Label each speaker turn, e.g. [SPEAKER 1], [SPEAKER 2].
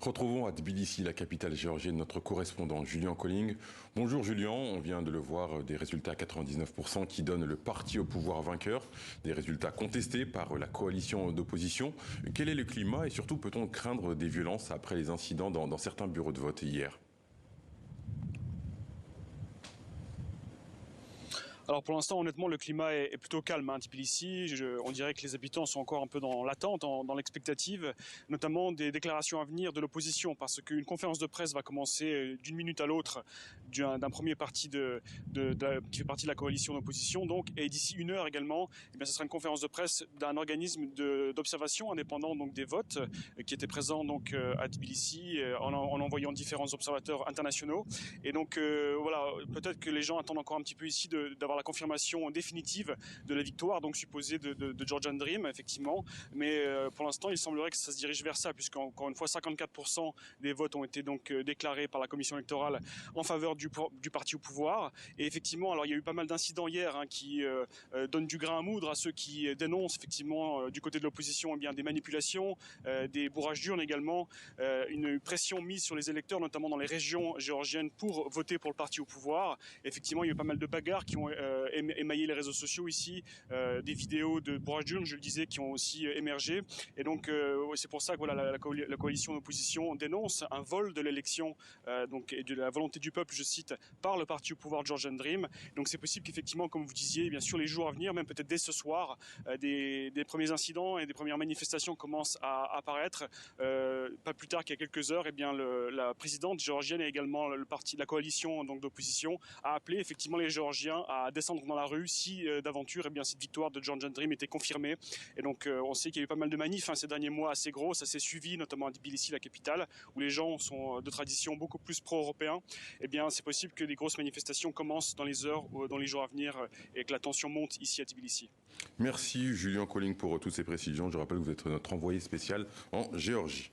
[SPEAKER 1] Retrouvons à Tbilissi, la capitale géorgienne, notre correspondant Julian Colling. Bonjour Julian, on vient de le voir, des résultats à 99% qui donnent le parti au pouvoir vainqueur, des résultats contestés par la coalition d'opposition. Quel est le climat et surtout peut-on craindre des violences après les incidents dans certains bureaux de vote hier?
[SPEAKER 2] Alors pour l'instant, honnêtement, le climat est plutôt calme à Tbilissi. On dirait que les habitants sont encore un peu dans l'attente, dans l'expectative, notamment des déclarations à venir de l'opposition, parce qu'une conférence de presse va commencer d'une minute à l'autre d'un premier parti qui fait partie de la coalition d'opposition, donc, et d'ici une heure également, eh bien, ce sera une conférence de presse d'un organisme d'observation indépendant donc des votes qui était présent donc à Tbilissi en envoyant différents observateurs internationaux. Et donc voilà, peut-être que les gens attendent encore un petit peu ici d'avoir la confirmation définitive de la victoire, donc supposée de Georgian Dream, effectivement. Mais pour l'instant, il semblerait que ça se dirige vers ça, puisqu'encore une fois, 54% des votes ont été donc déclarés par la commission électorale en faveur du parti au pouvoir. Et effectivement, alors il y a eu pas mal d'incidents hier qui donnent du grain à moudre à ceux qui dénoncent effectivement du côté de l'opposition des manipulations, des bourrages d'urnes également, une pression mise sur les électeurs, notamment dans les régions géorgiennes, pour voter pour le parti au pouvoir. Effectivement, il y a eu pas mal de bagarres qui ont émaillé les réseaux sociaux ici, des vidéos de bourrage d'urnes, je le disais, qui ont aussi émergé. Et donc, c'est pour ça que voilà, la coalition d'opposition dénonce un vol de l'élection et de la volonté du peuple, je cite, par le parti au pouvoir Georgian Dream. Donc, c'est possible qu'effectivement, comme vous disiez, bien sûr, les jours à venir, même peut-être dès ce soir, des premiers incidents et des premières manifestations commencent à apparaître. Pas plus tard qu'il y a quelques heures, la présidente géorgienne et également la coalition donc d'opposition a appelé effectivement les Géorgiens à descendre dans la rue si d'aventure cette victoire de Georgian Dream était confirmée. Et donc on sait qu'il y a eu pas mal de manifs ces derniers mois assez gros, ça s'est suivi notamment à Tbilissi, la capitale, où les gens sont de tradition beaucoup plus pro-européens. C'est possible que des grosses manifestations commencent dans les heures, dans les jours à venir et que la tension monte ici à Tbilissi.
[SPEAKER 1] Merci Julian Colling pour toutes ces précisions. Je rappelle que vous êtes notre envoyé spécial en Géorgie.